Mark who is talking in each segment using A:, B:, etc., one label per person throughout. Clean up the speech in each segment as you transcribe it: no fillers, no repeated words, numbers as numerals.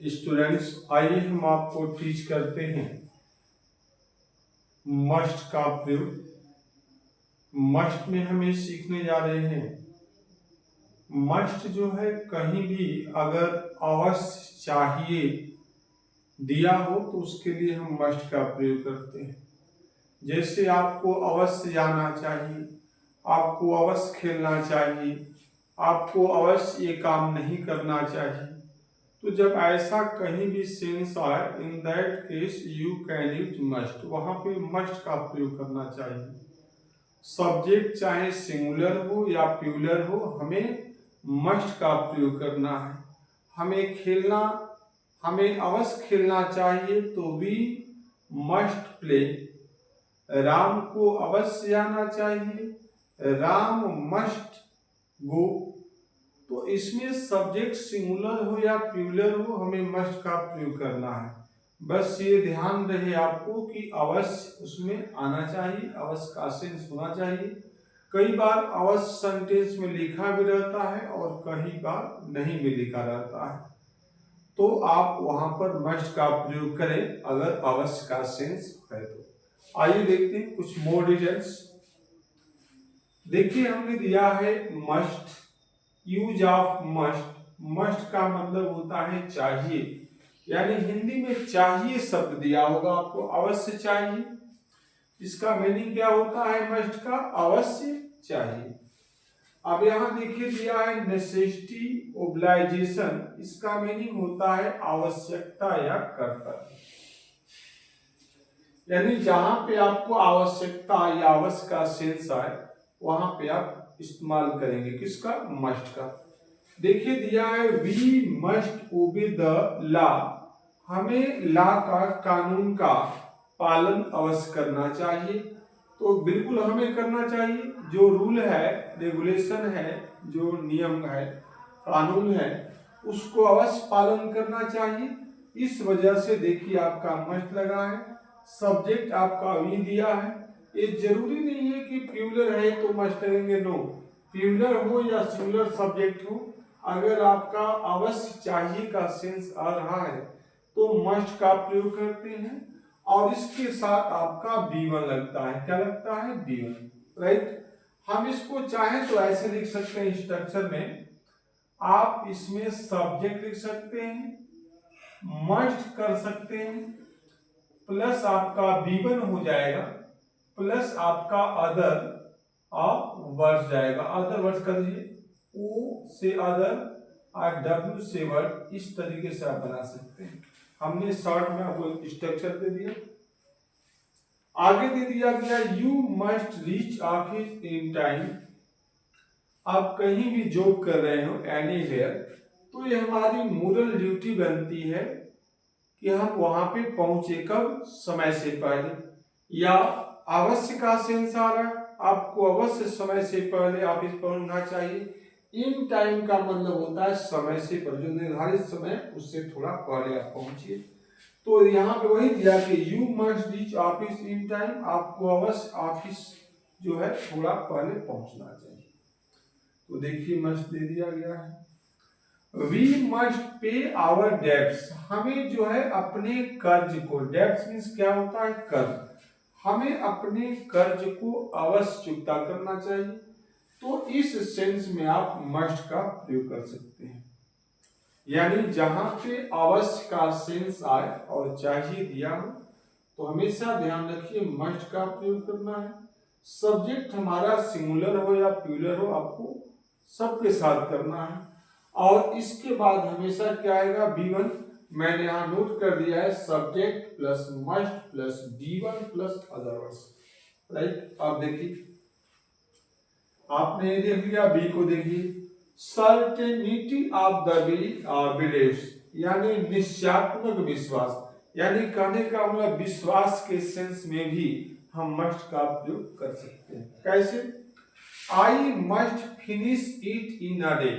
A: Students, आइए हम आपको टीच करते हैं मस्ट का प्रयोग। मस्ट में हमें सीखने जा रहे हैं। मस्ट जो है कहीं भी अगर अवश्य चाहिए दिया हो तो उसके लिए हम मस्ट का प्रयोग करते हैं। जैसे आपको अवश्य जाना चाहिए, आपको अवश्य खेलना चाहिए, आपको अवश्य ये काम नहीं करना चाहिए। तो जब ऐसा कहीं भी सेंस आए, in that case you can use must, वहां पे मस्ट का प्रयोग करना चाहिए। सब्जेक्ट चाहे सिंगुलर हो या प्लूरल हो, हमें मस्ट का प्रयोग करना है। हमें अवश्य खेलना चाहिए तो वी मस्ट प्ले। राम को अवश्य जाना चाहिए, राम मस्ट गो। तो इसमें सब्जेक्ट सिंगुलर हो या प्लूरल हो, हमें मस्ट का प्रयोग करना है। बस ये ध्यान रहे आपको कि अवश्य उसमें आना चाहिए, अवश्य का सेंस होना चाहिए। कई बार अवश्य सेंटेंस में लिखा भी रहता है और कई बार नहीं भी लिखा रहता है, तो आप वहां पर मस्ट का प्रयोग करें अगर अवश्य का सेंस है तो। आइए देखते हैं कुछ मोर डिटेल्स। देखिए, हमने दिया है must, use of must. Must का मतलब होता है चाहिए, यानी हिंदी में चाहिए शब्द दिया होगा आपको, अवश्य चाहिए। इसका मीनिंग क्या होता है मस्ट का? अवश्य चाहिए। अब यहां देखिए दिया है नेसेसिटी ओब्लाइजेशन, इसका मीनिंग होता है आवश्यकता या कर्तव्य। यानी जहां पे आपको आवश्यकता या अवश्य का सेंस आए वहां पे आप इस्तेमाल करेंगे किसका? मस्ट का। देखिए दिया है we must obey the law, हमें लॉ का, कानून का पालन अवश्य करना चाहिए। तो बिल्कुल हमें करना चाहिए, जो रूल है, रेगुलेशन है, जो नियम है, कानून है, उसको अवश्य पालन करना चाहिए। इस वजह से देखिए आपका मस्ट लगा है। सब्जेक्ट आपका वी दिया है। ये जरूरी नहीं है कि प्लूरल है तो मस्ट लगेंगे, नो। प्लूरल हो या सिंगुलर सब्जेक्ट हो, अगर आपका अवश्य चाहिए का सेंस आ रहा है तो मस्ट का प्रयोग करते हैं। और इसके साथ आपका B1 लगता है। क्या लगता है? B1, right. हम इसको चाहें तो ऐसे लिख सकते हैं स्ट्रक्चर में, आप इसमें सब्जेक्ट लिख सकते हैं, मस्ट कर सकते हैं, प्लस आपका B1 हो जाएगा, प्लस आपका अदर और वर्ड्स जाएगा। अदर वर्ड्स कर दीजिए, O से अदर और W से वर्ड, इस तरीके से आप बना सकते हैं। हमने शॉर्ट में आपको स्ट्रक्चर दे दिया। आगे दे दिया गया you must reach office in time. आप कहीं भी जॉब कर रहे हो, एनीवेयर, तो ये हमारी मोरल ड्यूटी बनती है कि हम वहां पे पहुंचे कब? समय से पहले। या अवश्य का सेंस आ रहा है, आपको अवश्य समय से पहले ऑफिस पहुंचना चाहिए। इन टाइम का मतलब होता है समय से पहले, जो निर्धारित समय उससे थोड़ा पहले आप पहुंचिए। तो यहाँ पे वही दिया कि you must reach office in time, आपको अवश्य ऑफिस जो है थोड़ा पहले पहुंचना चाहिए। तो देखिए मस्ट दे दिया गया है। We must pay our debts, हमें जो है अपने कर्ज को, डेब्ट्स मीन्स क्या होता है? कर्ज। हमें अपने कर्ज को अवश्य चुकता करना चाहिए। तो इस सेंस में आप मस्ट का प्रयोग कर सकते हैं। यानी जहां पे अवश्य का सेंस आए और चाहिए दिया हो तो हमेशा ध्यान रखिए मस्ट का प्रयोग करना है। सब्जेक्ट हमारा सिंगुलर हो या प्लूरल हो, आपको सबके साथ करना है। और इसके बाद हमेशा क्या आएगा? B1। मैंने यहां नोट कर दिया है, subject plus must plus B1 plus other words, right. अब देखिए, आपने देख लिया, बी को देखिए, सर्टेनिटी ऑफ द बिलीफ्स, यानी निश्चयात्मक विश्वास। यानी कहने का मतलब विश्वास के सेंस में भी हम मस्ट का प्रयोग कर सकते हैं। कैसे? I must finish it in a day,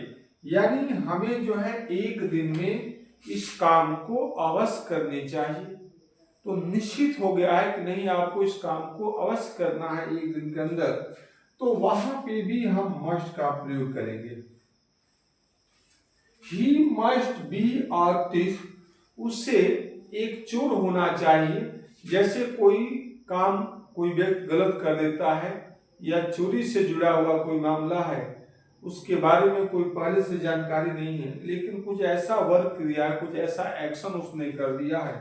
A: यानी हमें जो है एक दिन में इस काम को अवश्य करनी चाहिए। तो निश्चित हो गया है कि नहीं, आपको इस काम को अवश्य करना है एक दिन के अंदर, तो वहां पे भी हम मस्ट का प्रयोग करेंगे। He must be artist, उससे एक चोर होना चाहिए। जैसे कोई काम कोई व्यक्ति गलत कर देता है या चोरी से जुड़ा हुआ कोई मामला है, उसके बारे में कोई पहले से जानकारी नहीं है, लेकिन कुछ ऐसा वर्क किया, कुछ ऐसा एक्शन उसने कर दिया है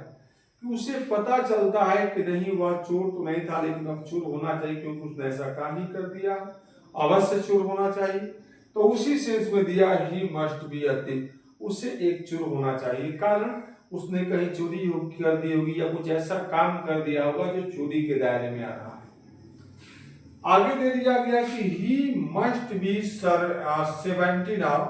A: कि उसे पता चलता है कि नहीं वह चोर तो नहीं था, लेकिन अब चोर होना चाहिए क्योंकि उसने ऐसा काम ही कर दिया, अवश्य चोर होना चाहिए। तो उसी सेंस में दिया he must be a thief, उसे एक चोर होना चाहिए, कारण उसने कहीं चोरी कर दी होगी या कुछ ऐसा काम कर दिया होगा जो चोरी के दायरे में आ रहा है। आगे दे दिया गया कि ही मस्ट बी 70 नाउ,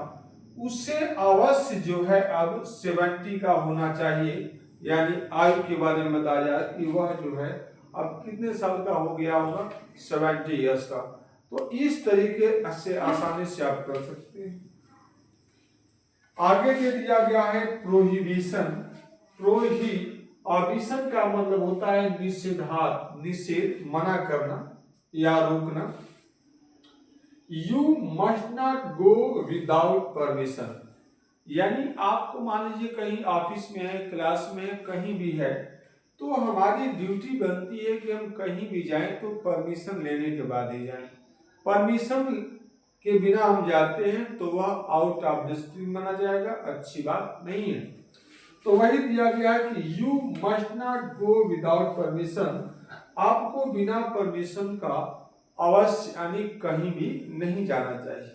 A: उससे अवश्य जो है अब 70 का होना चाहिए, यानी आयु के बारे में बताया जाए कि वह जो है अब कितने साल का हो गया होगा, 70 ईयर्स का। तो इस तरीके से आसानी से आप कर सकते हैं। आगे दे दिया गया है प्रोहिबिशन। प्रोहिबिशन का मतलब होता है निषेधात, निषेध, मना करना या रोकना। You must not go without permission, यानी आपको मान लीजिए कहीं ऑफिस में है, क्लास में है, कहीं भी है, तो हमारी ड्यूटी बनती है कि हम कहीं भी जाएं तो परमिशन लेने के बाद ही जाएं। परमिशन के बिना हम जाते हैं तो वह आउट ऑफ डिसिप्लिन माना जाएगा, अच्छी बात नहीं है। तो वही दिया गया है कि you must not go without permission, आपको बिना परमिशन का अवश्य यानी कहीं भी नहीं जाना चाहिए।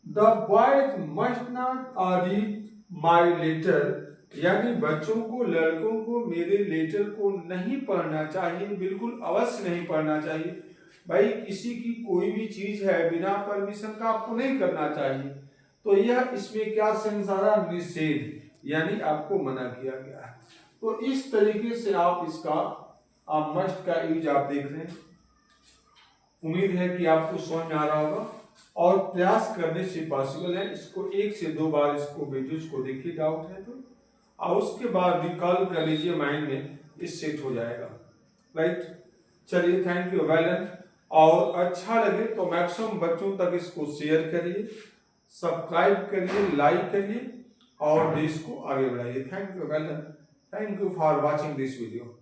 A: The boys must not read my letter, यानी बच्चों को, लड़कों को मेरे लेटर को नहीं पढ़ना चाहिए, बिल्कुल अवश्य नहीं पढ़ना चाहिए। भाई किसी की कोई भी चीज है बिना परमिशन का आपको नहीं करना चाहिए, तो यह इसमें क्या सेंस आ रहा, निषेध, यानी आपको मना किया गया है। तो इस तरीके से आप इसका मस्ट का यूज आप देख रहे हैं। उम्मीद है कि आपको समझ में आ रहा होगा और प्रयास करने से पॉसिबल है। इसको 1 से 2 बार इसको वीडियोस को देखिए, डाउट है तो, और उसके बाद रिकॉल कर लीजिए माइंड में, इस सेट हो जाएगा। राइट, चलिए थैंक यू, वेल डन। और अच्छा लगे तो मैक्सिमम बच्चों तक इसको शेयर करिए, सब्सक्राइब करिए, लाइक करिए और देश को आगे बढ़ाइए। Thank you, well done. Thank you for watching this video.